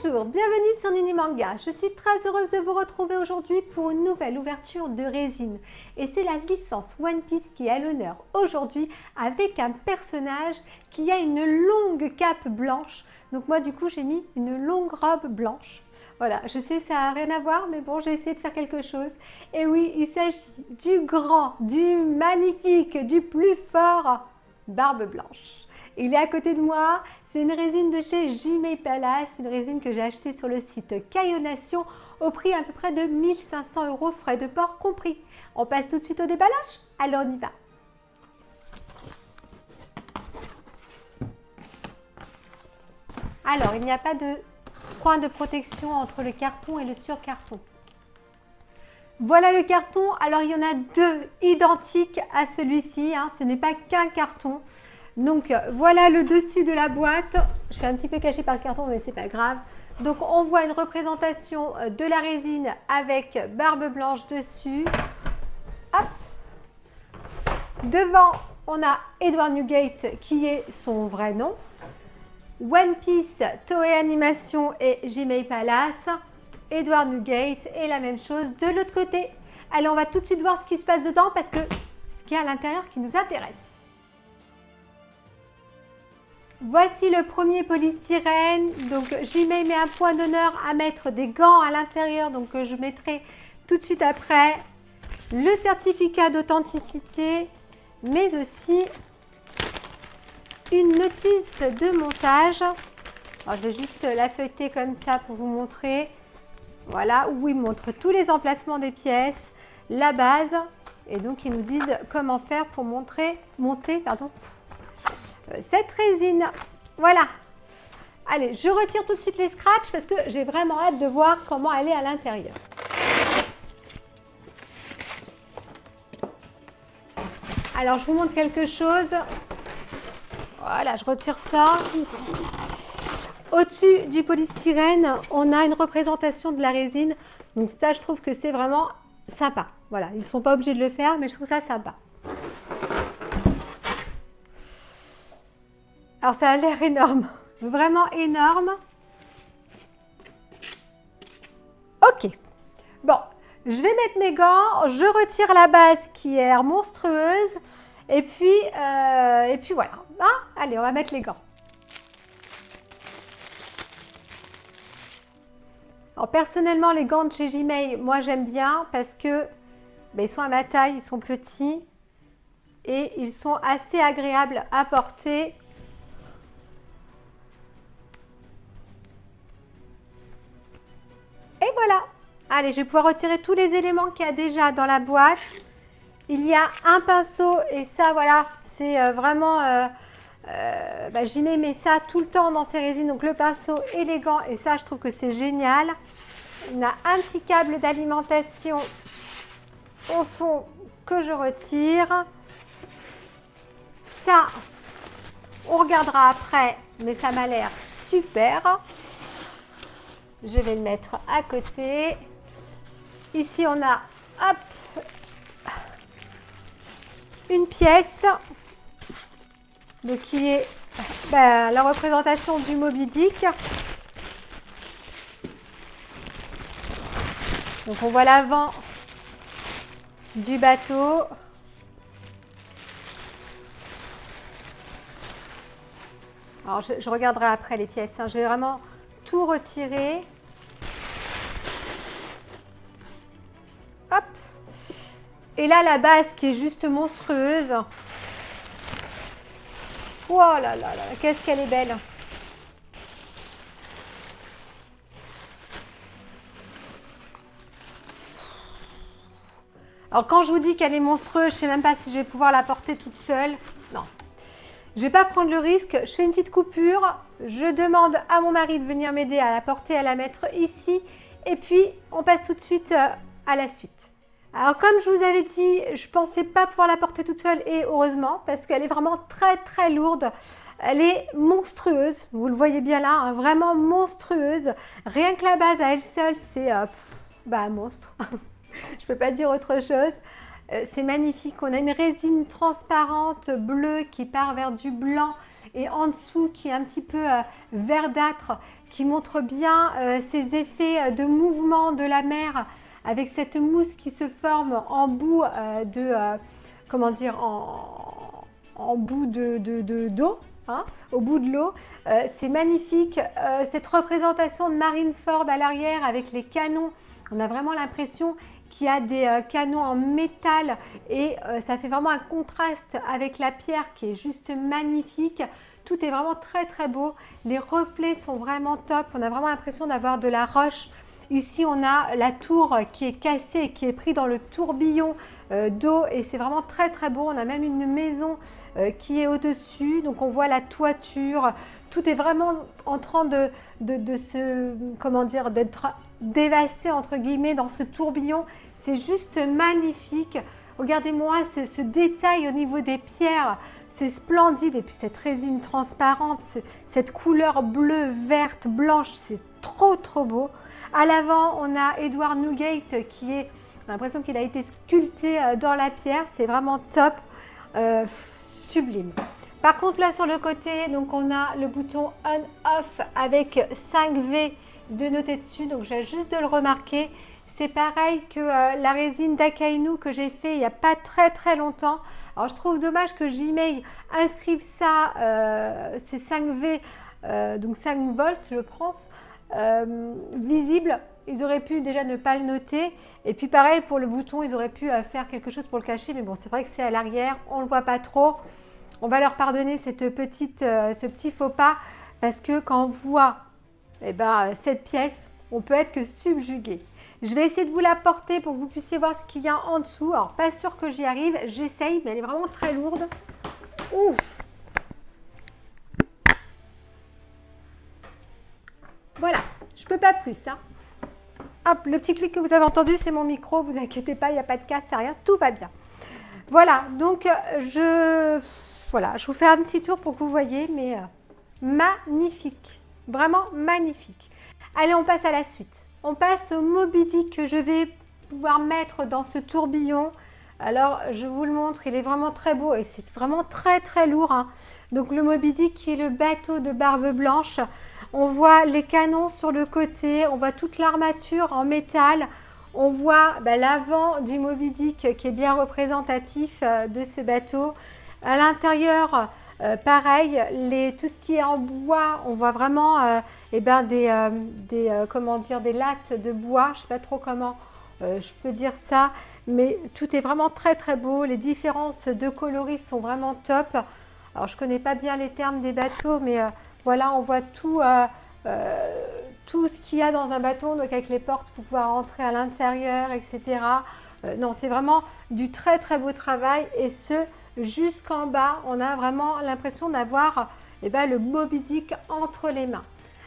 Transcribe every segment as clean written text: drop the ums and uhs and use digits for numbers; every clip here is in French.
Bonjour, bienvenue sur Nini Manga. Je suis très heureuse de vous retrouver aujourd'hui pour une nouvelle ouverture de résine. Et c'est la licence One Piece qui est à l'honneur aujourd'hui avec un personnage qui a une longue cape blanche. Donc moi du coup j'ai mis une longue robe blanche. Voilà, je sais ça n'a rien à voir mais bon j'ai essayé de faire quelque chose. Et oui, il s'agit du grand, du magnifique, du plus fort Barbe Blanche. Il est à côté de moi, c'est une résine de chez Jimei Palace, une résine que j'ai achetée sur le site Caillonation au prix à peu près de 1500 €, frais de port compris. On passe tout de suite au déballage? Alors on y va. Alors, il n'y a pas de point de protection entre le carton et le surcarton. Voilà le carton. Alors, il y en a deux identiques à celui-ci, hein. Ce n'est pas qu'un carton. Donc voilà le dessus de la boîte. Je suis un petit peu cachée par le carton mais c'est pas grave. Donc on voit une représentation de la résine avec Barbe Blanche dessus. Hop. Devant on a Edward Newgate qui est son vrai nom. One Piece, Toei Animation et Jimei Palace. Edward Newgate et la même chose de l'autre côté. Allez, on va tout de suite voir ce qui se passe dedans parce que ce qu'il y a à l'intérieur qui nous intéresse. Voici le premier polystyrène. Donc Jimei met un point d'honneur à mettre des gants à l'intérieur, donc je mettrai tout de suite après le certificat d'authenticité, mais aussi une notice de montage. Alors, je vais juste la feuilleter comme ça pour vous montrer. Voilà, où ils montrent tous les emplacements des pièces, la base, et donc ils nous disent comment faire pour monter cette résine. Voilà. Allez, je retire tout de suite les scratchs parce que j'ai vraiment hâte de voir comment elle est à l'intérieur. Alors, je vous montre quelque chose. Voilà, je retire ça. Au-dessus du polystyrène, on a une représentation de la résine. Donc ça, je trouve que c'est vraiment sympa. Voilà, ils ne sont pas obligés de le faire, mais je trouve ça sympa. Alors ça a l'air énorme, vraiment énorme. Ok, bon, je vais mettre mes gants, je retire la base qui est monstrueuse et puis voilà. Ah, allez, on va mettre les gants. Alors personnellement, les gants de chez Jimei, moi j'aime bien parce que ils sont à ma taille, ils sont petits et ils sont assez agréables à porter. Et voilà. Allez, je vais pouvoir retirer tous les éléments qu'il y a déjà dans la boîte. Il y a un pinceau et ça, voilà, c'est vraiment... Jimei met ça tout le temps dans ses résines. Donc le pinceau et les gants. Et ça, je trouve que c'est génial. On a un petit câble d'alimentation au fond que je retire. Ça, on regardera après, mais ça m'a l'air super. Je vais le mettre à côté. Ici, on a hop, une pièce donc, qui est la représentation du Moby Dick. Donc, on voit l'avant du bateau. Alors, je regarderai après les pièces. Je vais vraiment tout retirer. Hop. Et là, la base qui est juste monstrueuse. Oh là là là, qu'est-ce qu'elle est belle. Alors, quand je vous dis qu'elle est monstrueuse, je ne sais même pas si je vais pouvoir la porter toute seule. Non. Je ne vais pas prendre le risque. Je fais une petite coupure. Je demande à mon mari de venir m'aider à la porter, à la mettre ici. Et puis, on passe tout de suite à la suite. Alors, comme je vous avais dit, je ne pensais pas pouvoir la porter toute seule. Et heureusement, parce qu'elle est vraiment très, très lourde. Elle est monstrueuse. Vous le voyez bien là, hein, vraiment monstrueuse. Rien que la base à elle seule, c'est un monstre. Je ne peux pas dire autre chose. C'est magnifique. On a une résine transparente bleue qui part vers du blanc et en dessous qui est un petit peu verdâtre, qui montre bien ces effets de mouvement de la mer avec cette mousse qui se forme en bout comment dire, en bout d'eau. Hein, au bout de l'eau, c'est magnifique. Cette représentation de Marineford à l'arrière avec les canons, on a vraiment l'impression qu'il y a des canons en métal et ça fait vraiment un contraste avec la pierre qui est juste magnifique. Tout est vraiment très très beau. Les reflets sont vraiment top. On a vraiment l'impression d'avoir de la roche. Ici, on a la tour qui est cassée et qui est prise dans le tourbillon d'eau et c'est vraiment très très beau. On a même une maison qui est au-dessus, donc on voit la toiture. Tout est vraiment en train de se, comment dire, d'être dévasté entre guillemets dans ce tourbillon. C'est juste magnifique. Regardez-moi ce détail au niveau des pierres. C'est splendide et puis cette résine transparente, cette couleur bleue, verte, blanche, c'est trop trop beau. À l'avant, on a Edward Newgate qui est, on a l'impression qu'il a été sculpté dans la pierre. C'est vraiment top, sublime. Par contre, là sur le côté, donc on a le bouton on-off avec 5V de noter dessus. Donc, j'ai juste de le remarquer. C'est pareil que la résine d'Akainu que j'ai fait il n'y a pas très très longtemps. Alors, je trouve dommage que Gmail inscrive ça, ces 5V, donc 5 volts, je pense. Visible, ils auraient pu déjà ne pas le noter et puis pareil pour le bouton, ils auraient pu faire quelque chose pour le cacher, mais bon, c'est vrai que c'est à l'arrière, on le voit pas trop. On va leur pardonner ce petit faux pas parce que quand on voit cette pièce, on peut être que subjugué. Je vais essayer de vous la porter pour que vous puissiez voir ce qu'il y a en dessous. Alors pas sûr que j'y arrive, j'essaye, mais elle est vraiment très lourde. Ouf. Voilà, je ne peux pas plus. Hein. Hop, le petit clic que vous avez entendu, c'est mon micro. Vous inquiétez pas, il n'y a pas de casse, c'est rien, tout va bien. Voilà, donc je vous fais un petit tour pour que vous voyez, mais magnifique, vraiment magnifique. Allez, on passe à la suite. On passe au Moby Dick que je vais pouvoir mettre dans ce tourbillon. Alors, je vous le montre, il est vraiment très beau et c'est vraiment très très lourd. Hein. Donc, le Moby Dick qui est le bateau de Barbe Blanche. On voit les canons sur le côté, on voit toute l'armature en métal. On voit l'avant du Moby Dick qui est bien représentatif de ce bateau. À l'intérieur, pareil, tout ce qui est en bois, on voit vraiment des lattes de bois. Je ne sais pas trop comment je peux dire ça, mais tout est vraiment très très beau. Les différences de coloris sont vraiment top. Alors, je ne connais pas bien les termes des bateaux, mais voilà, on voit tout ce qu'il y a dans un bateau, donc avec les portes pour pouvoir entrer à l'intérieur, etc. Non, c'est vraiment du très très beau travail et ce jusqu'en bas, on a vraiment l'impression d'avoir le Moby Dick entre les mains.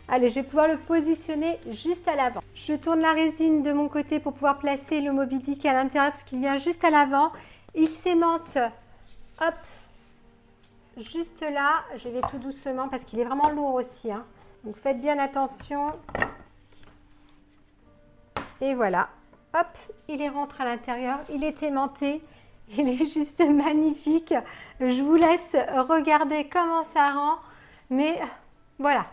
Allez, je vais pouvoir le positionner juste à l'avant. Je tourne la résine de mon côté pour pouvoir placer le Moby Dick à l'intérieur parce qu'il vient juste à l'avant. Il s'aimante, hop, juste là. Je vais tout doucement parce qu'il est vraiment lourd aussi. Hein. Donc, faites bien attention. Et voilà, hop, il est rentré à l'intérieur. Il est aimanté. Il est juste magnifique. Je vous laisse regarder comment ça rend. Mais voilà,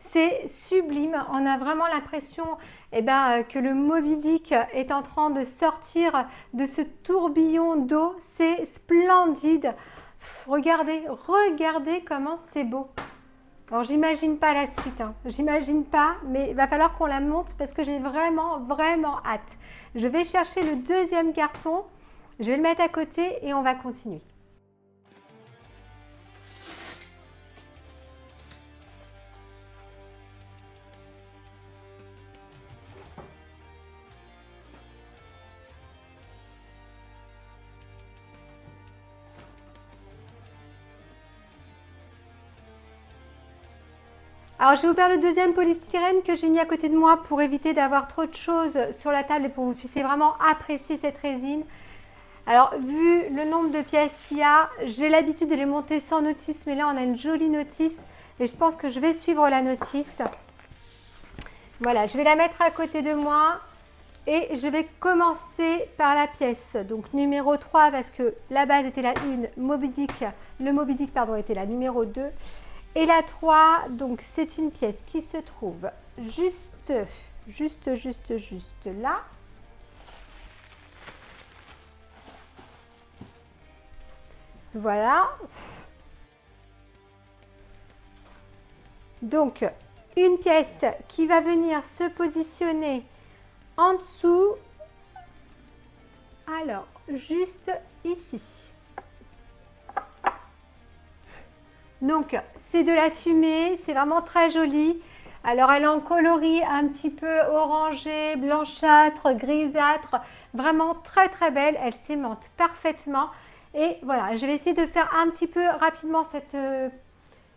c'est sublime. On a vraiment l'impression que le Moby Dick est en train de sortir de ce tourbillon d'eau. C'est splendide. Regardez comment c'est beau. Alors, j'imagine pas la suite. Hein. J'imagine pas, mais il va falloir qu'on la monte parce que j'ai vraiment, vraiment hâte. Je vais chercher le deuxième carton. Je vais le mettre à côté et on va continuer. Alors, je vais vous faire le deuxième polystyrène que j'ai mis à côté de moi pour éviter d'avoir trop de choses sur la table et pour que vous puissiez vraiment apprécier cette résine. Alors, vu le nombre de pièces qu'il y a, j'ai l'habitude de les monter sans notice, mais là, on a une jolie notice et je pense que je vais suivre la notice. Voilà, je vais la mettre à côté de moi et je vais commencer par la pièce. Donc, numéro 3 parce que la base était la 1, le Moby Dick était la numéro 2. Et la 3, donc c'est une pièce qui se trouve juste là. Voilà. Donc, une pièce qui va venir se positionner en dessous. Alors, juste ici. Donc, c'est de la fumée, c'est vraiment très joli. Alors, elle est en coloris un petit peu orangé, blanchâtre, grisâtre. Vraiment très très belle, elle s'aimante parfaitement. Et voilà, je vais essayer de faire un petit peu rapidement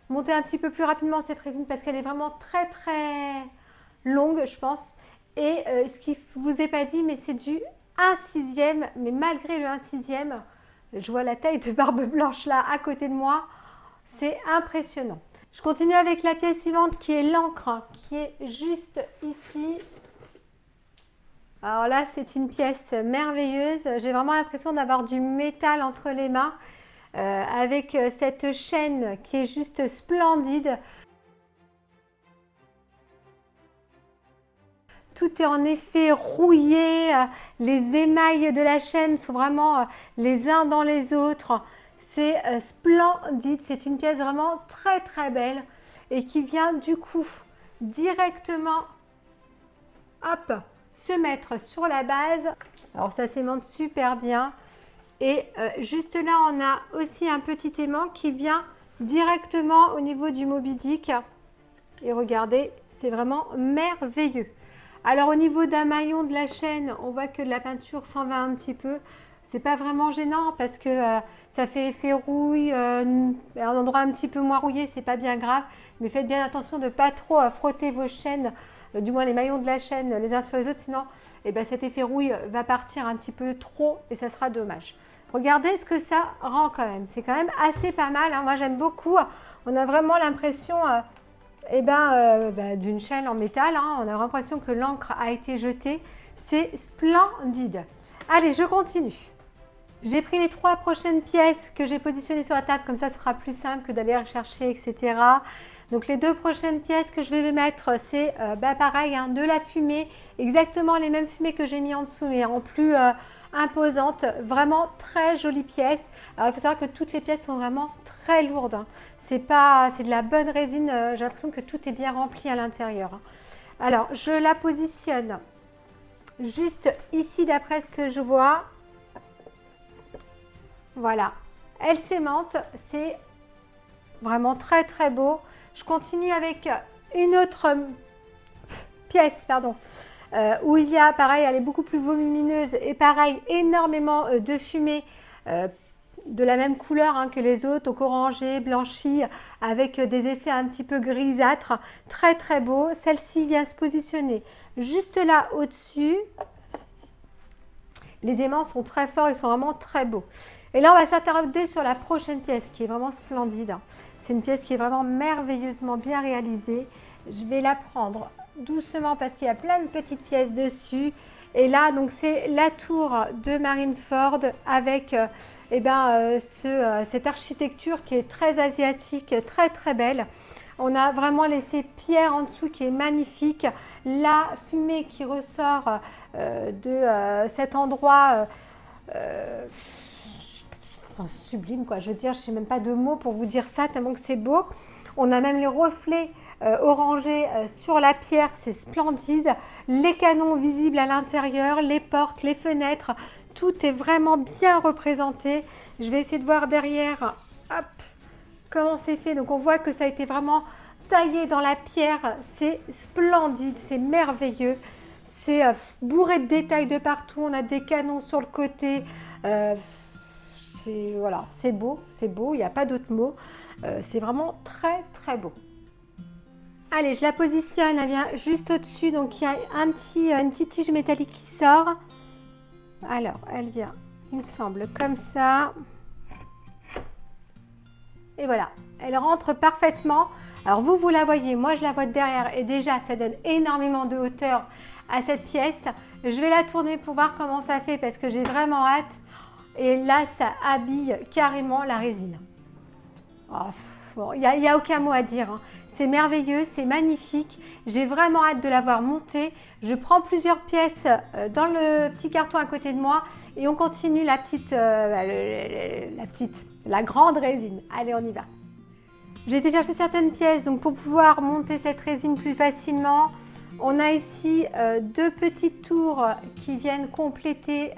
monter un petit peu plus rapidement cette résine parce qu'elle est vraiment très très longue, je pense. Et ce qui ne vous est pas dit, mais c'est du 1/6, mais malgré le 1/6, je vois la taille de barbe blanche là à côté de moi, c'est impressionnant. Je continue avec la pièce suivante qui est l'encre, qui est juste ici. Alors là, c'est une pièce merveilleuse. J'ai vraiment l'impression d'avoir du métal entre les mains avec cette chaîne qui est juste splendide. Tout est en effet rouillé. Les émails de la chaîne sont vraiment les uns dans les autres. C'est splendide. C'est une pièce vraiment très très belle et qui vient du coup directement, hop, se mettre sur la base. Alors ça s'aimante super bien. Et juste là, on a aussi un petit aimant qui vient directement au niveau du Moby Dick. Et regardez, c'est vraiment merveilleux. Alors au niveau d'un maillon de la chaîne, on voit que la peinture s'en va un petit peu. C'est pas vraiment gênant parce que ça fait effet rouille, un endroit un petit peu moins rouillé, c'est pas bien grave. Mais faites bien attention de ne pas trop frotter vos chaînes, du moins les maillons de la chaîne les uns sur les autres, sinon cet effet rouille va partir un petit peu trop et ça sera dommage. Regardez ce que ça rend quand même, c'est quand même assez pas mal, hein. Moi j'aime beaucoup, on a vraiment l'impression d'une chaîne en métal, hein. On a l'impression que l'encre a été jetée, c'est splendide. Allez, je continue. J'ai pris les 3 prochaines pièces que j'ai positionnées sur la table, comme ça ce sera plus simple que d'aller rechercher, etc. Donc les 2 prochaines pièces que je vais mettre, c'est pareil, hein, de la fumée, exactement les mêmes fumées que j'ai mis en dessous, mais en plus imposante. Vraiment très jolie pièce. Alors il faut savoir que toutes les pièces sont vraiment très lourdes, hein. C'est de la bonne résine, j'ai l'impression que tout est bien rempli à l'intérieur, hein. Alors je la positionne juste ici d'après ce que je vois. Voilà, elle s'aimante, c'est vraiment très très beau. Je continue avec une autre pièce, où il y a, pareil, elle est beaucoup plus volumineuse et pareil, énormément de fumée de la même couleur, hein, que les autres, donc orangé, blanchi, avec des effets un petit peu grisâtres, très très beau. Celle-ci vient se positionner juste là au-dessus. Les aimants sont très forts, ils sont vraiment très beaux. Et là, on va s'attarder sur la prochaine pièce qui est vraiment splendide. C'est une pièce qui est vraiment merveilleusement bien réalisée. Je vais la prendre doucement parce qu'il y a plein de petites pièces dessus. Et là, donc c'est la tour de Marineford avec cette architecture qui est très asiatique, très très belle. On a vraiment l'effet pierre en dessous qui est magnifique. La fumée qui ressort de cet endroit sublime, quoi. Je veux dire, je n'ai même pas de mots pour vous dire ça, tellement que c'est beau. On a même les reflets orangés sur la pierre, c'est splendide. Les canons visibles à l'intérieur, les portes, les fenêtres, tout est vraiment bien représenté. Je vais essayer de voir derrière, hop, comment c'est fait. Donc on voit que ça a été vraiment taillé dans la pierre, c'est splendide, c'est merveilleux. C'est bourré de détails de partout, on a des canons sur le côté. Voilà, c'est beau, il n'y a pas d'autre mot. C'est vraiment très très beau. Allez, je la positionne, elle vient juste au-dessus, donc il y a une petite tige métallique qui sort. Alors, elle vient, il me semble, comme ça. Et voilà, elle rentre parfaitement. Alors vous la voyez, moi je la vois de derrière et déjà ça donne énormément de hauteur à cette pièce. Je vais la tourner pour voir comment ça fait parce que j'ai vraiment hâte. Et là, ça habille carrément la résine. Oh, y a aucun mot à dire, hein. C'est merveilleux, c'est magnifique. J'ai vraiment hâte de l'avoir monté. Je prends plusieurs pièces dans le petit carton à côté de moi et on continue la grande résine. Allez, on y va. J'ai été chercher certaines pièces donc pour pouvoir monter cette résine plus facilement. On a ici deux petites tours qui viennent compléter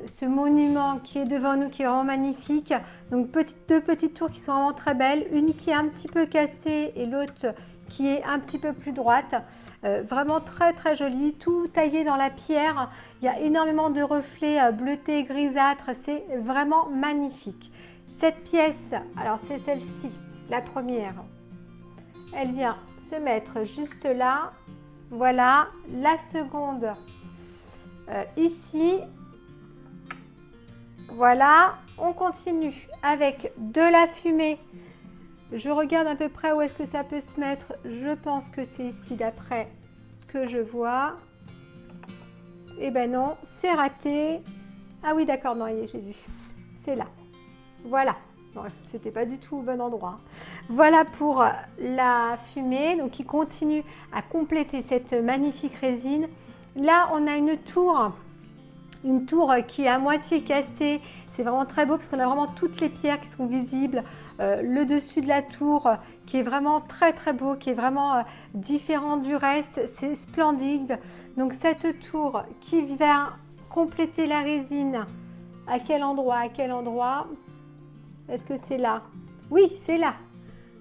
ce monument qui est devant nous, qui est vraiment magnifique. Donc deux petites tours qui sont vraiment très belles, une qui est un petit peu cassée et l'autre qui est un petit peu plus droite. Vraiment très très jolie, tout taillé dans la pierre. Il y a énormément de reflets bleutés, grisâtres, c'est vraiment magnifique. Cette pièce, alors c'est celle-ci, la première, elle vient se mettre juste là. Voilà, la seconde ici. Voilà, on continue avec de la fumée. Je regarde à peu près où est-ce que ça peut se mettre. Je pense que c'est ici d'après ce que je vois. Eh ben non, c'est raté. Ah oui, d'accord, non, j'ai vu. C'est là. Voilà. Bon, c'était pas du tout au bon endroit. Voilà pour la fumée, donc qui continue à compléter cette magnifique résine. Là, on a une tour qui est à moitié cassée. C'est vraiment très beau parce qu'on a vraiment toutes les pierres qui sont visibles. Le dessus de la tour qui est vraiment très très beau, qui est vraiment différent du reste. C'est splendide. Donc cette tour qui vient compléter la résine. À quel endroit? À quel endroit? Est-ce que c'est là? Oui, c'est là.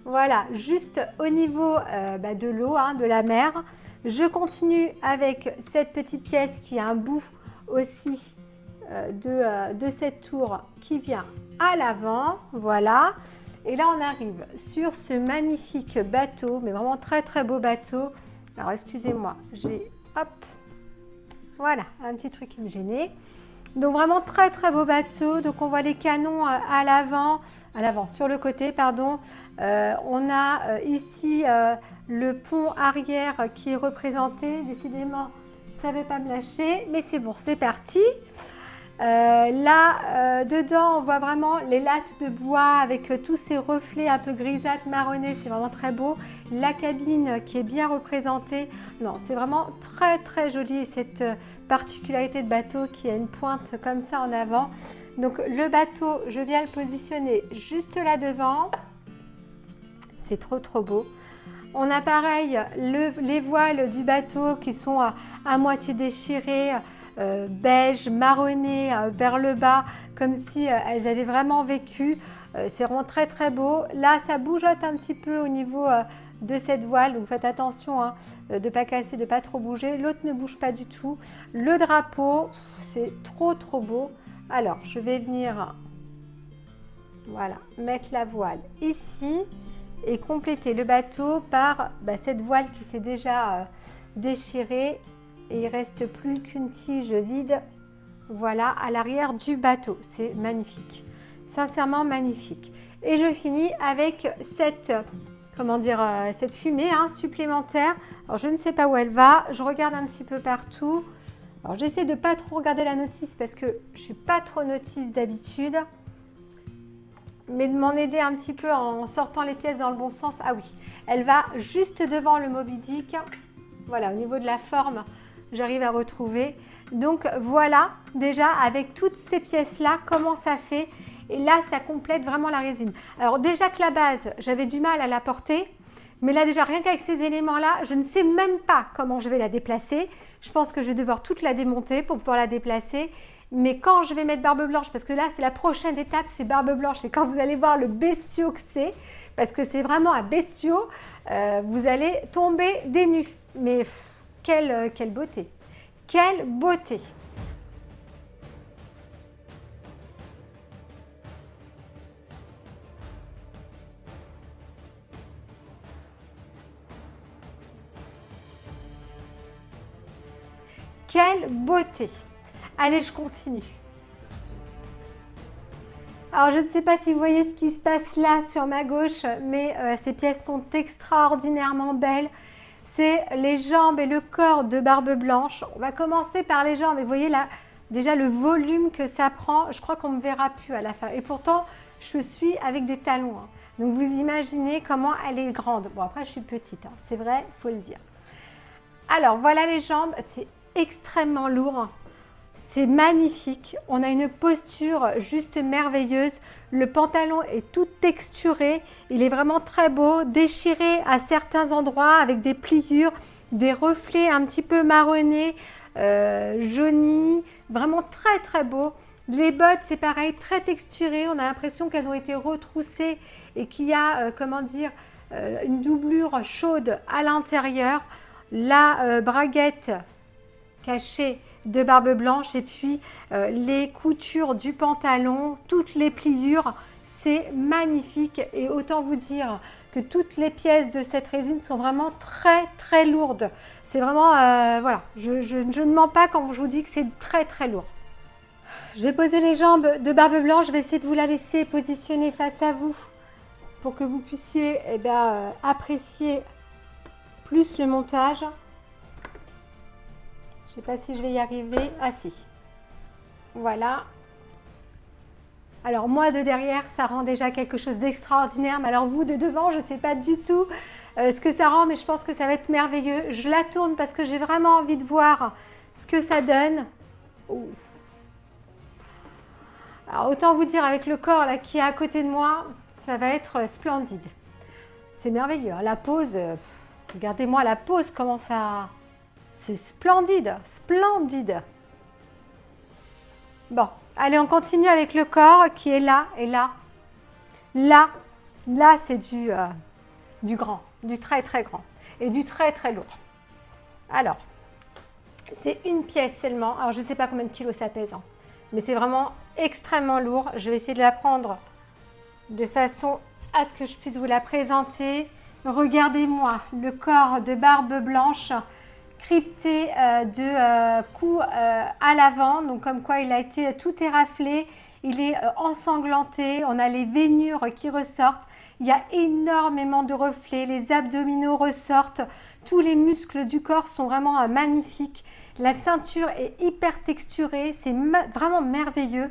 Voilà, juste au niveau de l'eau, hein, de la mer. Je continue avec cette petite pièce qui a un bout aussi de cette tour qui vient à l'avant. Voilà. Et là, on arrive sur ce magnifique bateau, mais vraiment très très beau bateau. Alors, excusez-moi, j'ai, hop, voilà, un petit truc qui me gênait. Donc vraiment très très beau bateau. Donc on voit les canons à l'avant, sur le côté, pardon. On a ici le pont arrière qui est représenté. Décidément, ça ne veut pas me lâcher, mais c'est bon, c'est parti. Dedans, on voit vraiment les lattes de bois avec tous ces reflets un peu grisâtres, marronnés. C'est vraiment très beau. La cabine qui est bien représentée. Non, c'est vraiment très très joli cette particularité de bateau qui a une pointe comme ça en avant. Donc le bateau, je viens le positionner juste là devant. C'est trop trop beau. On a pareil les voiles du bateau qui sont à moitié déchirées, beige, marronnées vers le bas, comme si elles avaient vraiment vécu. C'est vraiment très très beau. Là, ça bougeote un petit peu au niveau de cette voile, donc faites attention hein, de ne pas casser, de ne pas trop bouger. L'autre ne bouge pas du tout. Le drapeau, c'est trop trop beau. Alors, je vais venir voilà, mettre la voile ici et compléter le bateau par cette voile qui s'est déjà déchirée et il ne reste plus qu'une tige vide, voilà, à l'arrière du bateau. C'est magnifique, sincèrement magnifique. Et je finis avec cette fumée hein, supplémentaire. Alors je ne sais pas où elle va, je regarde un petit peu partout. Alors j'essaie de ne pas trop regarder la notice parce que je ne suis pas trop notice d'habitude, mais de m'en aider un petit peu en sortant les pièces dans le bon sens. Ah oui, elle va juste devant le Moby Dick. Voilà, au niveau de la forme, j'arrive à retrouver. Donc voilà, déjà avec toutes ces pièces-là, comment ça fait. Et là, ça complète vraiment la résine. Alors déjà que la base, j'avais du mal à la porter. Mais là déjà, rien qu'avec ces éléments-là, je ne sais même pas comment je vais la déplacer. Je pense que je vais devoir toute la démonter pour pouvoir la déplacer. Mais quand je vais mettre barbe blanche, parce que là, c'est la prochaine étape, c'est barbe blanche. Et quand vous allez voir le bestiau que c'est, parce que c'est vraiment un bestiau, vous allez tomber des nues. Mais quelle beauté! Quelle beauté! Quelle beauté! Allez, je continue. Alors, je ne sais pas si vous voyez ce qui se passe là sur ma gauche, mais ces pièces sont extraordinairement belles. C'est les jambes et le corps de Barbe Blanche. On va commencer par les jambes. Et vous voyez là, déjà le volume que ça prend. Je crois qu'on ne me verra plus à la fin. Et pourtant, je suis avec des talons. Hein. Donc vous imaginez comment elle est grande. Bon après je suis petite, hein. C'est vrai, il faut le dire. Alors voilà les jambes, c'est extrêmement lourd. C'est magnifique, on a une posture juste merveilleuse. Le pantalon est tout texturé, il est vraiment très beau, déchiré à certains endroits avec des pliures, des reflets un petit peu marronnés, jaunis, vraiment très très beau. Les bottes c'est pareil, très texturées, on a l'impression qu'elles ont été retroussées et qu'il y a, comment dire, une doublure chaude à l'intérieur. La braguette cachée de barbe blanche et puis les coutures du pantalon, toutes les pliures, c'est magnifique et autant vous dire que toutes les pièces de cette résine sont vraiment très très lourdes. C'est vraiment, voilà, je ne mens pas quand je vous dis que c'est très très lourd. Je vais poser les jambes de barbe blanche, je vais essayer de vous la laisser positionner face à vous pour que vous puissiez apprécier plus le montage. Je ne sais pas si je vais y arriver. Ah si. Voilà. Alors moi de derrière, ça rend déjà quelque chose d'extraordinaire. Mais alors vous de devant, je ne sais pas du tout ce que ça rend, mais je pense que ça va être merveilleux. Je la tourne parce que j'ai vraiment envie de voir ce que ça donne. Ouf. Alors autant vous dire avec le corps là qui est à côté de moi, ça va être splendide. C'est merveilleux. Hein. La pose, regardez-moi la pose, comment ça... C'est splendide, splendide. Bon, allez, on continue avec le corps qui est là et là. Là, c'est du grand, du très très grand et du très très lourd. Alors, c'est une pièce seulement. Alors, je ne sais pas combien de kilos ça pèse, hein, mais c'est vraiment extrêmement lourd. Je vais essayer de la prendre de façon à ce que je puisse vous la présenter. Regardez-moi le corps de barbe blanche crypté de cou à l'avant, donc comme quoi il a été tout éraflé, il est ensanglanté, on a les veinures qui ressortent, il y a énormément de reflets, les abdominaux ressortent, tous les muscles du corps sont vraiment magnifiques, la ceinture est hyper texturée, c'est vraiment merveilleux.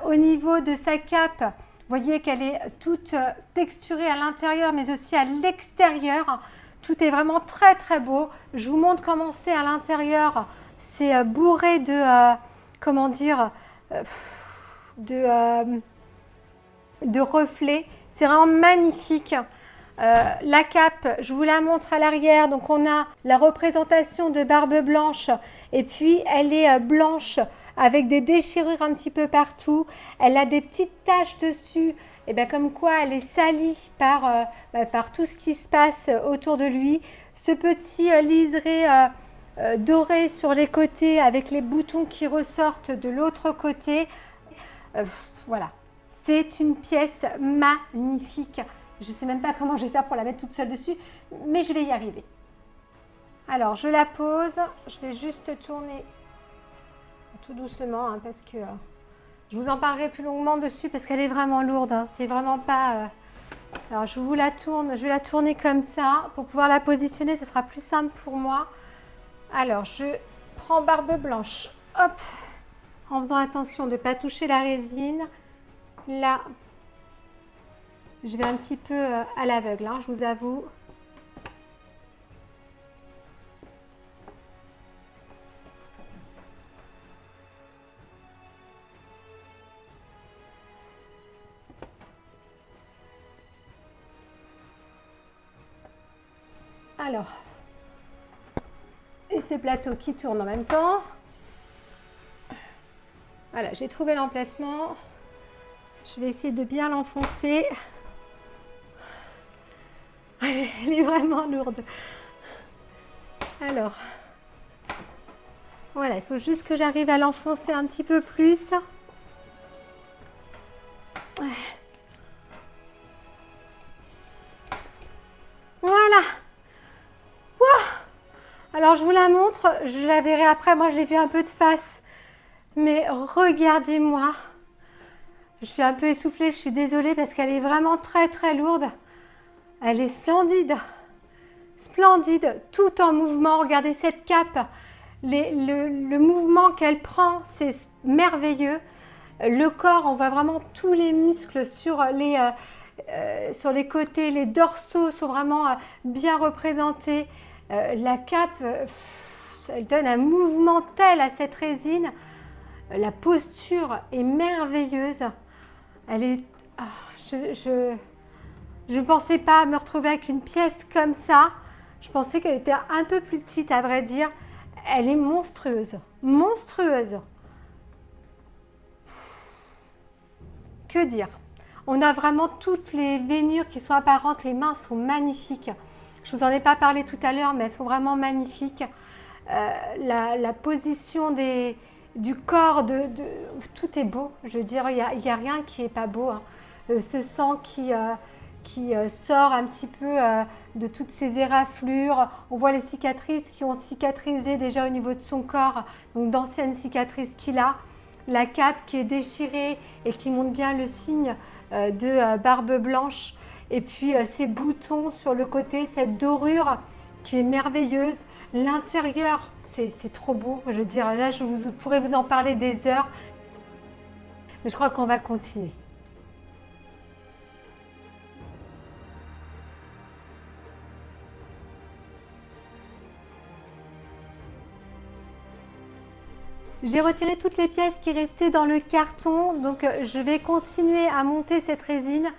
Au niveau de sa cape, vous voyez qu'elle est toute texturée à l'intérieur mais aussi à l'extérieur. Tout est vraiment très très beau. Je vous montre comment c'est à l'intérieur. C'est bourré de, comment dire, de reflets. C'est vraiment magnifique. La cape, je vous la montre à l'arrière. Donc on a la représentation de barbe blanche et puis elle est blanche avec des déchirures un petit peu partout. Elle a des petites taches dessus. Et bien comme quoi elle est salie par tout ce qui se passe autour de lui. Ce petit liseré doré sur les côtés avec les boutons qui ressortent de l'autre côté. Voilà, c'est une pièce magnifique. Je ne sais même pas comment je vais faire pour la mettre toute seule dessus, mais je vais y arriver. Alors je la pose, je vais juste tourner tout doucement hein, parce que... je vous en parlerai plus longuement dessus parce qu'elle est vraiment lourde. Hein. C'est vraiment pas... Alors, je vous la tourne. Je vais la tourner comme ça. Pour pouvoir la positionner, ce sera plus simple pour moi. Alors, je prends barbe blanche. Hop. En faisant attention de ne pas toucher la résine. Là, je vais un petit peu à l'aveugle, hein, je vous avoue. Alors, et ce plateau qui tourne en même temps. Voilà, j'ai trouvé l'emplacement. Je vais essayer de bien l'enfoncer. Elle est vraiment lourde. Alors, voilà, il faut juste que j'arrive à l'enfoncer un petit peu plus. Voilà. Wow. Alors, je vous la montre. Je la verrai après. Moi, je l'ai vu un peu de face. Mais regardez-moi. Je suis un peu essoufflée. Je suis désolée parce qu'elle est vraiment très, très lourde. Elle est splendide. Splendide. Tout en mouvement. Regardez cette cape. Le mouvement qu'elle prend, c'est merveilleux. Le corps, on voit vraiment tous les muscles sur les côtés, les dorsaux sont vraiment bien représentés. La cape, elle donne un mouvement tel à cette résine. La posture est merveilleuse. Elle est... je ne pensais pas me retrouver avec une pièce comme ça. Je pensais qu'elle était un peu plus petite, à vrai dire. Elle est monstrueuse. Monstrueuse. Que dire? On a vraiment toutes les veinures qui sont apparentes. Les mains sont magnifiques. Je ne vous en ai pas parlé tout à l'heure, mais elles sont vraiment magnifiques. La position du corps, tout est beau. Je veux dire, il n'y a rien qui n'est pas beau. Hein. Ce sang qui sort un petit peu de toutes ces éraflures. On voit les cicatrices qui ont cicatrisé déjà au niveau de son corps, donc d'anciennes cicatrices qu'il a. La cape qui est déchirée et qui montre bien le signe de barbe blanche. Et puis ces boutons sur le côté, cette dorure qui est merveilleuse. L'intérieur, c'est trop beau. Je veux dire, là, je pourrais vous en parler des heures. Mais je crois qu'on va continuer. J'ai retiré toutes les pièces qui restaient dans le carton, donc je vais continuer à monter cette résine.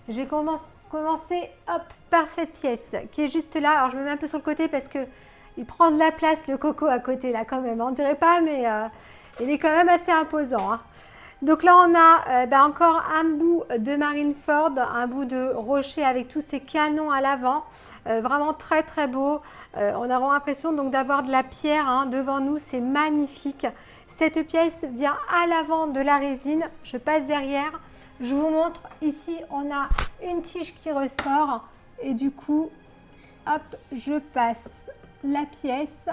Je vais commencer par cette pièce qui est juste là. Alors je me mets un peu sur le côté parce que il prend de la place le coco à côté là quand même. On dirait pas, mais il est quand même assez imposant. Hein. Donc là on a encore un bout de Marineford, un bout de rocher avec tous ces canons à l'avant. Vraiment très très beau. On a vraiment l'impression donc d'avoir de la pierre devant nous, c'est magnifique. Cette pièce vient à l'avant de la résine. Je passe derrière. Je vous montre, ici on a une tige qui ressort et du coup, hop, je passe la pièce.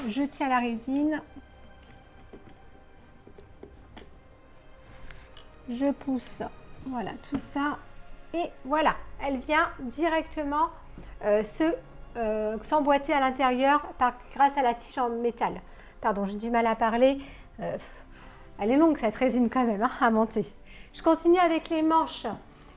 Je tiens la résine. Je pousse, voilà, tout ça. Et voilà, elle vient directement s'emboîter à l'intérieur grâce à la tige en métal. Pardon, j'ai du mal à parler. Elle est longue cette résine quand même à monter. Je continue avec les manches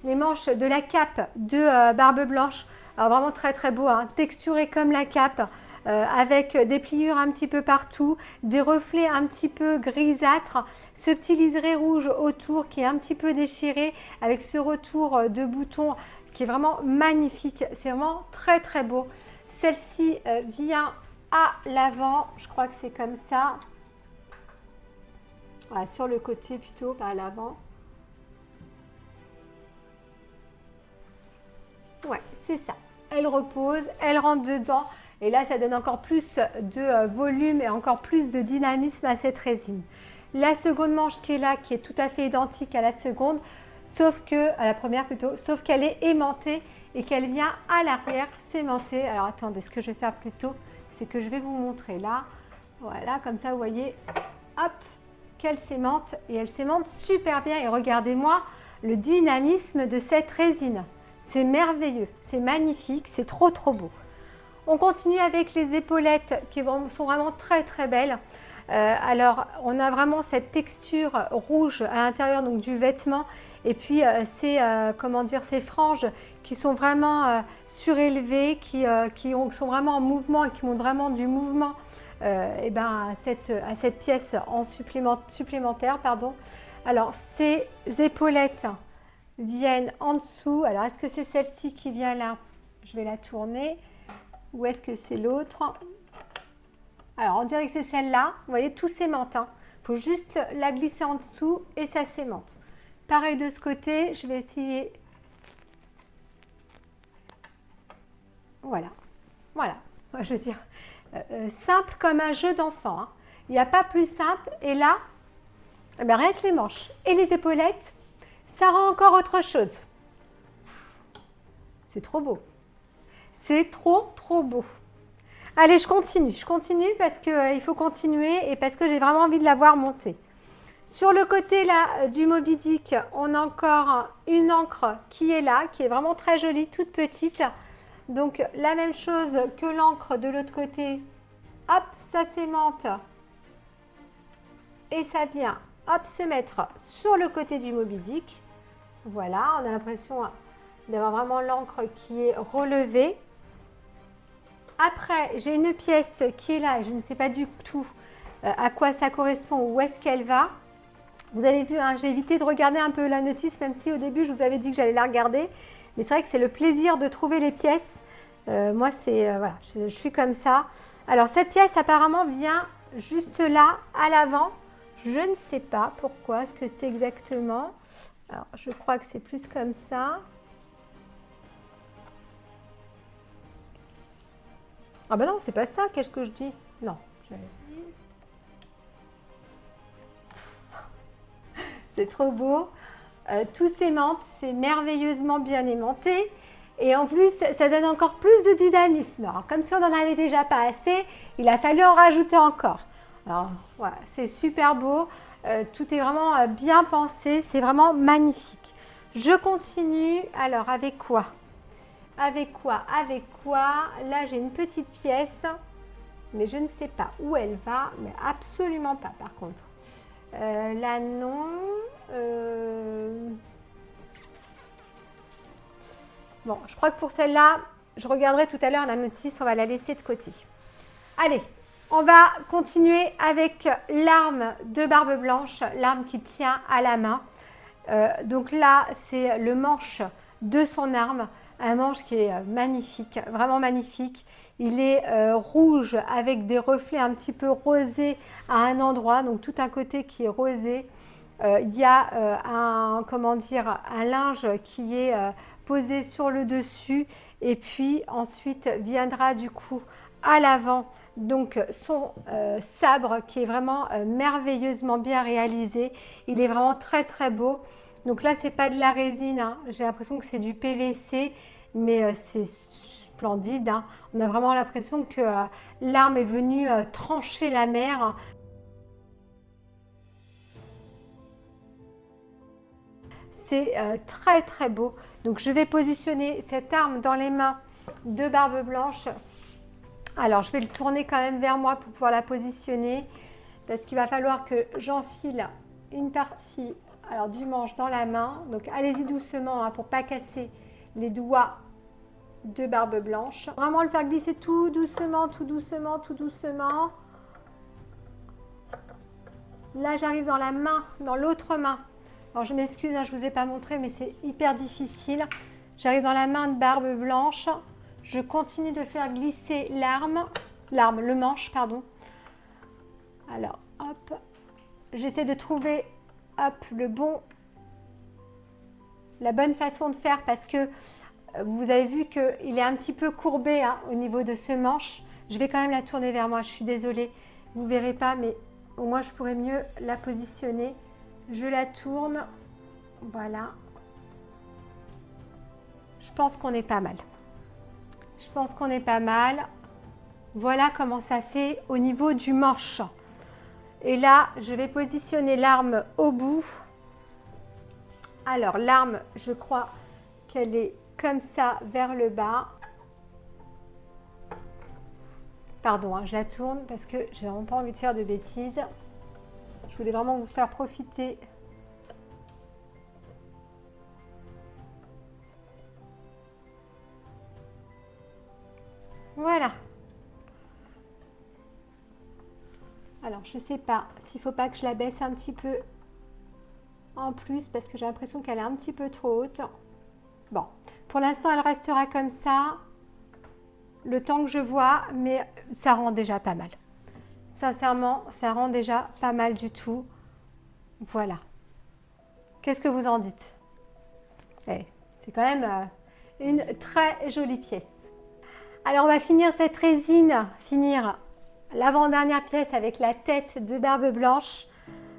de la cape de barbe blanche. Alors vraiment très très beau, texturé comme la cape, avec des pliures un petit peu partout, des reflets un petit peu grisâtres, ce petit liseré rouge autour qui est un petit peu déchiré avec ce retour de boutons qui est vraiment magnifique. C'est vraiment très très beau. Celle-ci vient à l'avant, je crois que c'est comme ça. Voilà, sur le côté plutôt, pas à l'avant. Ouais, c'est ça. Elle repose, elle rentre dedans. Et là, ça donne encore plus de volume et encore plus de dynamisme à cette résine. La seconde manche qui est là, qui est tout à fait identique à la seconde, à la première plutôt, sauf qu'elle est aimantée et qu'elle vient à l'arrière s'aimanter. Alors attendez, ce que je vais faire plutôt, c'est que je vais vous montrer là. Voilà, comme ça, vous voyez, hop, qu'elle s'aimante. Et elle s'aimante super bien. Et regardez-moi le dynamisme de cette résine. C'est merveilleux, c'est magnifique, c'est trop trop beau. On continue avec les épaulettes qui sont vraiment très très belles. Alors on a vraiment cette texture rouge à l'intérieur donc du vêtement et puis ces franges qui sont vraiment surélevées, qui sont vraiment en mouvement et qui montrent vraiment du mouvement à cette pièce en supplémentaire. Pardon. Alors ces épaulettes viennent en dessous. Alors est-ce que c'est celle-ci qui vient là? Je vais la tourner. Ou est-ce que c'est l'autre? Alors, on dirait que c'est celle-là. Vous voyez, tout s'aimante. Il faut juste la glisser en dessous et ça s'aimante. Pareil de ce côté, je vais essayer. Voilà. Voilà. Je veux dire, simple comme un jeu d'enfant. Il n'y a pas plus simple. Et là, rien que les manches et les épaulettes, ça rend encore autre chose. C'est trop beau. C'est trop, trop beau. Allez, je continue parce qu'il faut continuer et parce que j'ai vraiment envie de la voir monter. Sur le côté là du Moby Dick, on a encore une encre qui est là, qui est vraiment très jolie, toute petite. Donc la même chose que l'encre de l'autre côté. Hop, ça s'aimante. et ça vient hop, se mettre sur le côté du Moby Dick. Voilà, on a l'impression d'avoir vraiment l'encre qui est relevée. Après, j'ai une pièce qui est là, je ne sais pas du tout à quoi ça correspond ou où est-ce qu'elle va. Vous avez vu, hein, j'ai évité de regarder un peu la notice, même si au début, je vous avais dit que j'allais la regarder. Mais c'est vrai que c'est le plaisir de trouver les pièces. Moi, voilà, je suis comme ça. Alors, cette pièce, apparemment, vient juste là, à l'avant. Je ne sais pas pourquoi, ce que c'est exactement. Alors, je crois que c'est plus comme ça. Ah ben non, c'est pas ça, qu'est-ce que je dis? Non. C'est trop beau. Tout s'aimante, c'est merveilleusement bien aimanté. Et en plus, ça donne encore plus de dynamisme. Alors, comme si on n'en avait déjà pas assez, il a fallu en rajouter encore. Alors, voilà, c'est super beau. Tout est vraiment bien pensé. C'est vraiment magnifique. Je continue. Alors, avec quoi? Avec quoi? Avec quoi? Là, j'ai une petite pièce, mais je ne sais pas où elle va, mais absolument pas par contre. Là, non. Bon, je crois que pour celle-là, je regarderai tout à l'heure la notice, on va la laisser de côté. Allez, on va continuer avec l'arme de Barbe Blanche, l'arme qui tient à la main. Donc là, c'est le manche de son arme. Un manche qui est magnifique, vraiment magnifique. Il est rouge avec des reflets un petit peu rosés à un endroit, donc tout un côté qui est rosé. Il y a un linge qui est posé sur le dessus et puis ensuite viendra du coup à l'avant donc son sabre qui est vraiment merveilleusement bien réalisé. Il est vraiment très très beau. Donc là, c'est pas de la résine, hein. J'ai l'impression que c'est du PVC, mais c'est splendide, hein. On a vraiment l'impression que l'arme est venue trancher la mer. C'est très très beau. Donc je vais positionner cette arme dans les mains de Barbe Blanche. Alors je vais le tourner quand même vers moi pour pouvoir la positionner, parce qu'il va falloir que j'enfile une partie du manche dans la main. Donc allez-y doucement, hein, pour ne pas casser les doigts de Barbe Blanche. Vraiment le faire glisser tout doucement, tout doucement, tout doucement. Là j'arrive dans la main, dans l'autre main. Alors je m'excuse, hein, je ne vous ai pas montré, mais c'est hyper difficile. J'arrive dans la main de Barbe Blanche. Je continue de faire glisser le manche, pardon. Alors, hop, j'essaie de trouver, hop, la bonne façon de faire, parce que vous avez vu qu'il est un petit peu courbé, hein, au niveau de ce manche. Je vais quand même la tourner vers moi, je suis désolée. Vous ne verrez pas, mais au moins je pourrais mieux la positionner. Je la tourne, voilà. Je pense qu'on est pas mal. Je pense qu'on est pas mal. Voilà comment ça fait au niveau du manche. Et là, je vais positionner l'arme au bout. Alors, l'arme, je crois qu'elle est comme ça vers le bas. Pardon, hein, je la tourne parce que j'ai vraiment pas envie de faire de bêtises. Je voulais vraiment vous faire profiter. Voilà. Alors, je ne sais pas s'il ne faut pas que je la baisse un petit peu en plus, parce que j'ai l'impression qu'elle est un petit peu trop haute. Bon, pour l'instant, elle restera comme ça, le temps que je vois, mais ça rend déjà pas mal. Sincèrement, ça rend déjà pas mal du tout. Voilà. Qu'est-ce que vous en dites? C'est quand même une très jolie pièce. Alors, on va finir cette résine, l'avant-dernière pièce avec la tête de Barbe Blanche.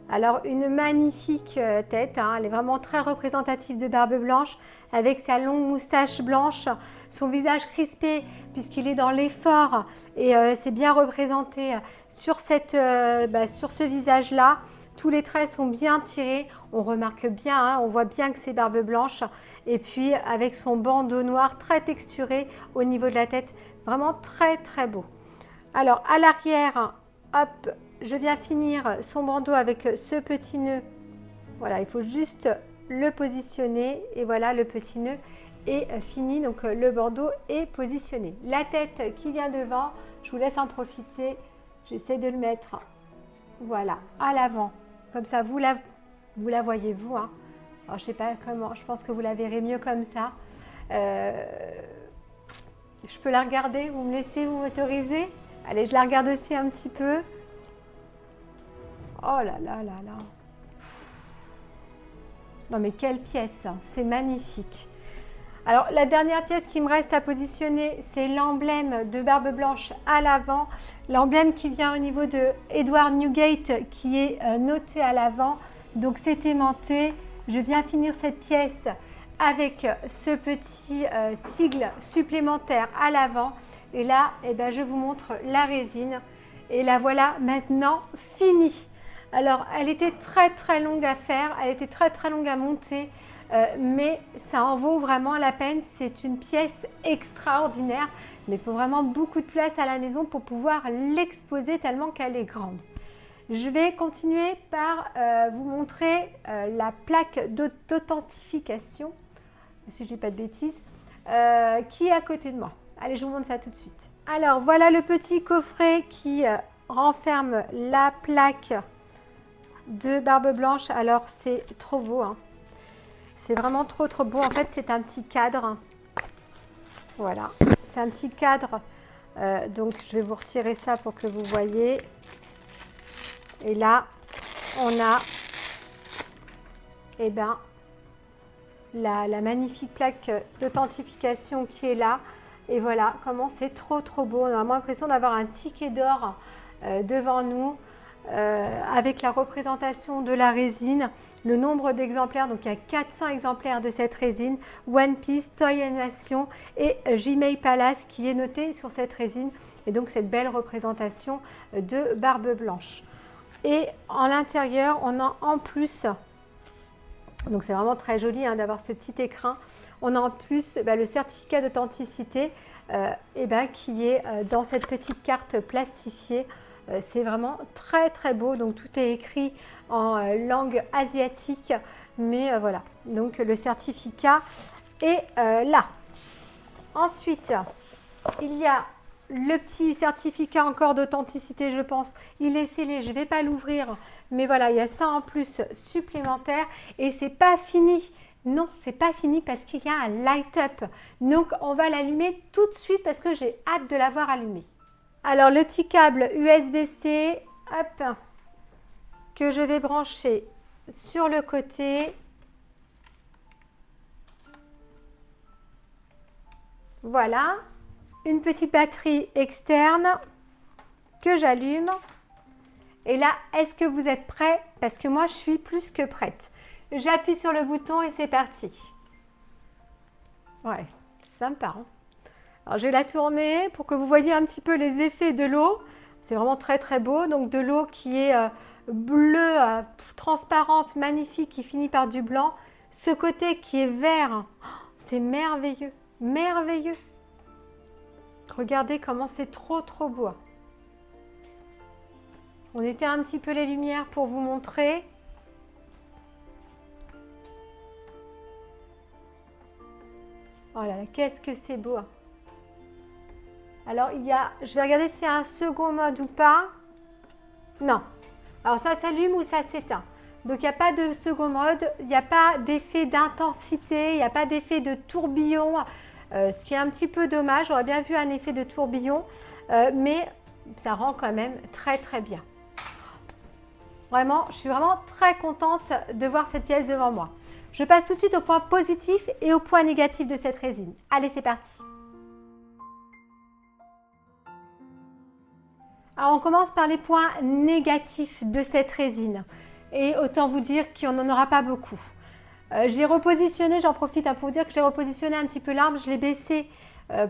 Alors, une magnifique tête, hein, elle est vraiment très représentative de Barbe Blanche, avec sa longue moustache blanche, son visage crispé puisqu'il est dans l'effort, et c'est bien représenté sur ce visage-là. Tous les traits sont bien tirés, on remarque bien, hein, on voit bien que c'est Barbe Blanche, et puis avec son bandeau noir très texturé au niveau de la tête, vraiment très très beau. Alors à l'arrière, hop, je viens finir son bandeau avec ce petit nœud. Voilà, il faut juste le positionner et voilà, le petit nœud est fini. Donc le bandeau est positionné. La tête qui vient devant, je vous laisse en profiter. J'essaie de le mettre, voilà, à l'avant. Comme ça, vous la voyez, vous. Hein. Alors, je ne sais pas comment, je pense que vous la verrez mieux comme ça. Je peux la regarder, vous me laissez, vous m'autorisez? Allez, je la regarde aussi un petit peu. Oh là là là là. Non mais quelle pièce, hein. C'est magnifique. Alors la dernière pièce qui me reste à positionner, c'est l'emblème de Barbe Blanche à l'avant. L'emblème qui vient au niveau de Edward Newgate qui est noté à l'avant. Donc c'est aimanté. Je viens finir cette pièce avec ce petit sigle supplémentaire à l'avant. Et là, eh ben, je vous montre la résine. Et la voilà maintenant finie. Alors, elle était très longue à faire, elle était très longue à monter, mais ça en vaut vraiment la peine. C'est une pièce extraordinaire, mais il faut vraiment beaucoup de place à la maison pour pouvoir l'exposer tellement qu'elle est grande. Je vais continuer par vous montrer la plaque d'authentification, si je ne dis pas de bêtises, qui est à côté de moi. Allez, je vous montre ça tout de suite. Alors, voilà le petit coffret qui renferme la plaque de Barbe Blanche. Alors, c'est trop beau. Hein. C'est vraiment trop beau. En fait, c'est un petit cadre. Voilà, c'est un petit cadre. Donc, je vais vous retirer ça pour que vous voyez. Et là, on a eh ben, la magnifique plaque d'authentification qui est là. Et voilà comment c'est trop beau. On a vraiment l'impression d'avoir un ticket d'or devant nous avec la représentation de la résine, le nombre d'exemplaires. Donc il y a 400 exemplaires de cette résine, One Piece, Toy Animation et Jimei Palace qui est noté sur cette résine. Et donc cette belle représentation de Barbe Blanche. Et en l'intérieur, on a en plus, donc c'est vraiment très joli hein, d'avoir ce petit écrin. On a en plus le certificat d'authenticité qui est dans cette petite carte plastifiée. C'est vraiment très beau. Donc tout est écrit en langue asiatique. Mais voilà, donc le certificat est là. Ensuite, il y a le petit certificat encore d'authenticité, je pense. Il est scellé, je ne vais pas l'ouvrir. Mais voilà, il y a ça en plus supplémentaire. Et c'est pas fini. Non, c'est pas fini parce qu'il y a un light-up. Donc, on va l'allumer tout de suite parce que j'ai hâte de l'avoir allumé. Alors, le petit câble USB-C, hop, que je vais brancher sur le côté. Voilà. Une petite batterie externe que j'allume. Et là, est-ce que vous êtes prêts? Parce que moi, je suis plus que prête. J'appuie sur le bouton et c'est parti. Ouais, sympa. Hein. Alors, je vais la tourner pour que vous voyez un petit peu les effets de l'eau. C'est vraiment très beau. Donc, de l'eau qui est bleue, transparente, magnifique, qui finit par du blanc. Ce côté qui est vert, c'est merveilleux. Merveilleux. Regardez comment c'est trop beau. On éteint un petit peu les lumières pour vous montrer. Oh là là, qu'est-ce que c'est beau. Alors, je vais regarder s'il y a un second mode ou pas. Non. Alors, ça s'allume ou ça s'éteint. Donc, il n'y a pas de second mode. Il n'y a pas d'effet d'intensité. Il n'y a pas d'effet de tourbillon. Ce qui est un petit peu dommage. J'aurais bien vu un effet de tourbillon. Mais ça rend quand même très bien. Vraiment, je suis vraiment très contente de voir cette pièce devant moi. Je passe tout de suite au point positif et au point négatif de cette résine. Allez, c'est parti. Alors, on commence par les points négatifs de cette résine. Et autant vous dire qu'il n'en aura pas beaucoup. J'ai repositionné, j'en profite pour vous dire que j'ai repositionné un petit peu l'arbre. Je l'ai baissé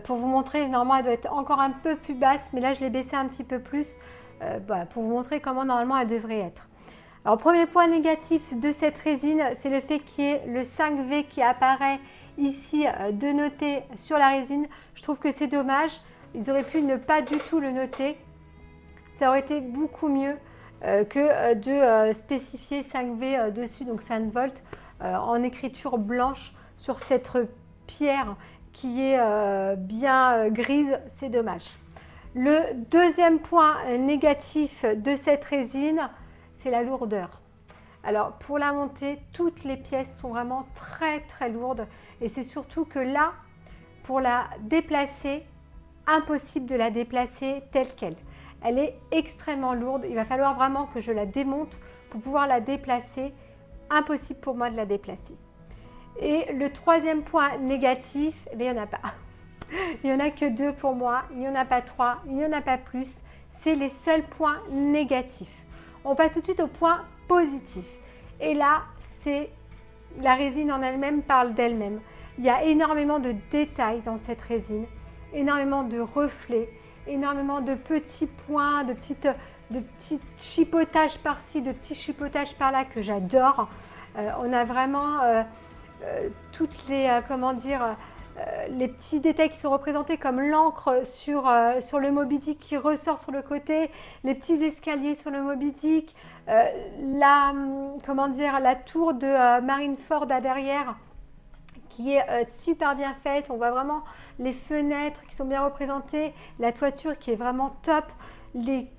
pour vous montrer. Normalement, elle doit être encore un peu plus basse, mais là, je l'ai baissé un petit peu plus pour vous montrer comment normalement elle devrait être. Alors, premier point négatif de cette résine, c'est le fait qu'il y ait le 5V qui apparaît ici de noter sur la résine. Je trouve que c'est dommage. Ils auraient pu ne pas du tout le noter. Ça aurait été beaucoup mieux. que de spécifier 5V dessus, donc 5 volts, en écriture blanche sur cette pierre qui est bien grise, c'est dommage. Le deuxième point négatif de cette résine, c'est la lourdeur. Alors pour la monter, toutes les pièces sont vraiment très très lourdes et c'est surtout que là, pour la déplacer, impossible de la déplacer telle qu'elle. Elle est extrêmement lourde, il va falloir vraiment que je la démonte pour pouvoir la déplacer. Impossible pour moi de la déplacer. Et le troisième point négatif, eh bien, il n'y en a pas. Il n'y en a que 2 pour moi, il n'y en a pas 3, il n'y en a pas plus. C'est les seuls points négatifs. On passe tout de suite au point positif. Et là, c'est la résine en elle-même parle d'elle-même. Il y a énormément de détails dans cette résine, énormément de reflets, énormément de petits points, de petits chipotages par-ci, de petits chipotages par-là que j'adore. On a vraiment toutes les, les petits détails qui sont représentés comme l'encre sur le Moby Dick qui ressort sur le côté, les petits escaliers sur le Moby Dick, la tour de Marineford à derrière qui est super bien faite. On voit vraiment les fenêtres qui sont bien représentées, la toiture qui est vraiment top.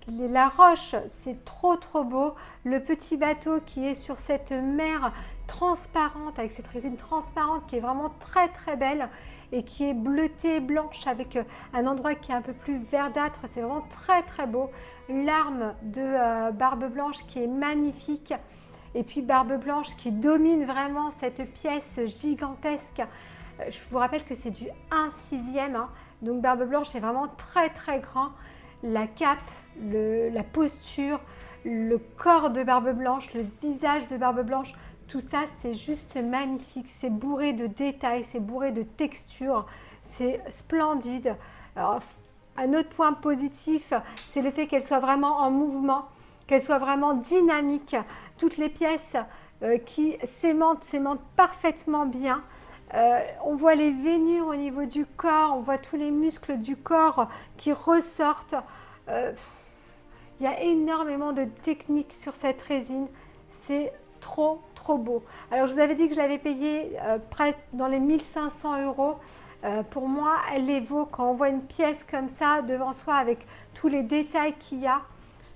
La roche, c'est trop beau. Le petit bateau qui est sur cette mer transparente, avec cette résine transparente qui est vraiment très belle et qui est bleutée blanche avec un endroit qui est un peu plus verdâtre. C'est vraiment très beau. L'arme de Barbe Blanche qui est magnifique. Et puis Barbe Blanche qui domine vraiment cette pièce gigantesque. Je vous rappelle que c'est du 1/6. Hein. Donc Barbe Blanche est vraiment très grand. La cape, la posture, le corps de Barbe Blanche, le visage de Barbe Blanche, tout ça c'est juste magnifique. C'est bourré de détails, c'est bourré de textures, c'est splendide. Alors, un autre point positif, c'est le fait qu'elle soit vraiment en mouvement, qu'elle soit vraiment dynamique. Toutes les pièces qui s'aimantent parfaitement bien. On voit les veinures au niveau du corps, on voit tous les muscles du corps qui ressortent. Il y a énormément de techniques sur cette résine. C'est trop beau. Alors je vous avais dit que je l'avais payé presque dans les 1500 €. Pour moi, elle les vaut. Quand on voit une pièce comme ça devant soi avec tous les détails qu'il y a,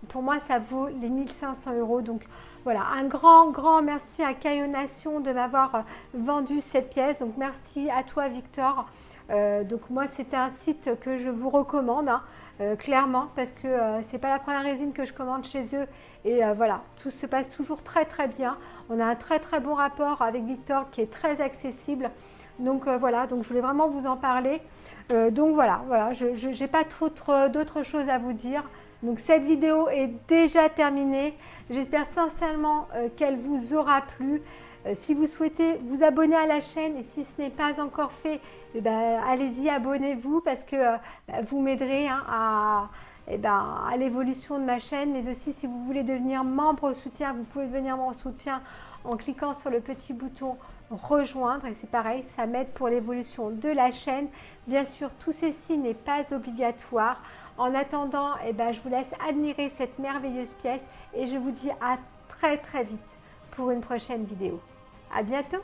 pour moi ça vaut les 1500 €. Donc voilà, un grand merci à Caillou Nation de m'avoir vendu cette pièce. Donc merci à toi Victor. Donc moi c'était un site que je vous recommande clairement parce que c'est pas la première résine que je commande chez eux et voilà, tout se passe toujours très bien. On a un très bon rapport avec Victor qui est très accessible. Donc voilà, donc je voulais vraiment vous en parler. Donc voilà, je n'ai pas d'autres choses à vous dire. Donc cette vidéo est déjà terminée. J'espère sincèrement qu'elle vous aura plu. Si vous souhaitez vous abonner à la chaîne et si ce n'est pas encore fait, allez-y, abonnez-vous parce que vous m'aiderez à l'évolution de ma chaîne. Mais aussi si vous voulez devenir membre soutien, vous pouvez devenir membre soutien en cliquant sur le petit bouton rejoindre et c'est pareil, ça m'aide pour l'évolution de la chaîne. Bien sûr, tout ceci n'est pas obligatoire. En attendant, je vous laisse admirer cette merveilleuse pièce et je vous dis à très vite pour une prochaine vidéo. À bientôt!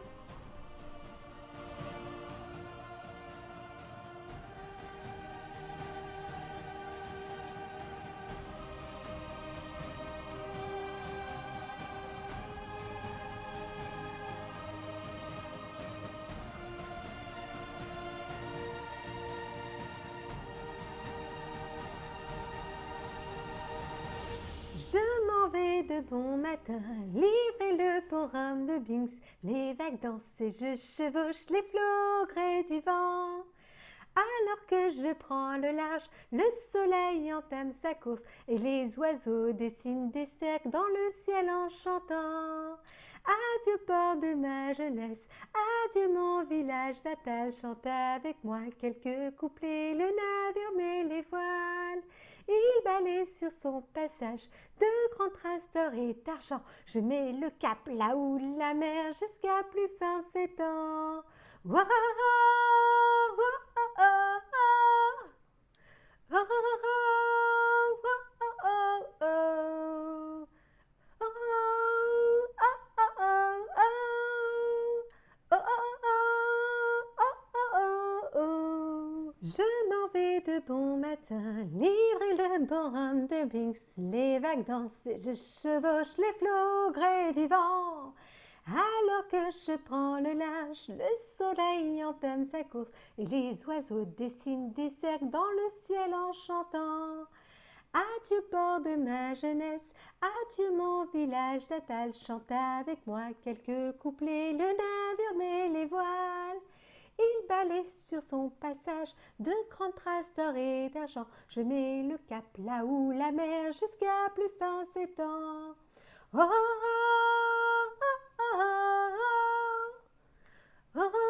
Je m'en vais de bon matin, livrer le beau rhum de Binks. Les vagues dansent et je chevauche les flots au gré du vent. Alors que je prends le large, le soleil entame sa course et les oiseaux dessinent des cercles dans le ciel en chantant. Adieu port de ma jeunesse, adieu mon village natal, chante avec moi quelques couplets, le navire met les voiles. Il balaye sur son passage de grandes traces d'or et d'argent. Je mets le cap là où la mer jusqu'à plus fin s'étend. Ouah, ouah, ouah, ouah, ouah, ouah, ouah, ouah. matin, livrer le bon rhum de Binks, les vagues danser, je chevauche les flots au gré du vent. Alors que je prends le large, le soleil entame sa course et les oiseaux dessinent des cercles dans le ciel en chantant. Adieu bord de ma jeunesse, adieu mon village natal, chante avec moi quelques couplets, le navire met les voiles. Il balaie sur son passage de grandes traces d'or et d'argent. Je mets le cap là où la mer jusqu'à plus fin s'étend. Oh, oh, oh, oh, oh, oh,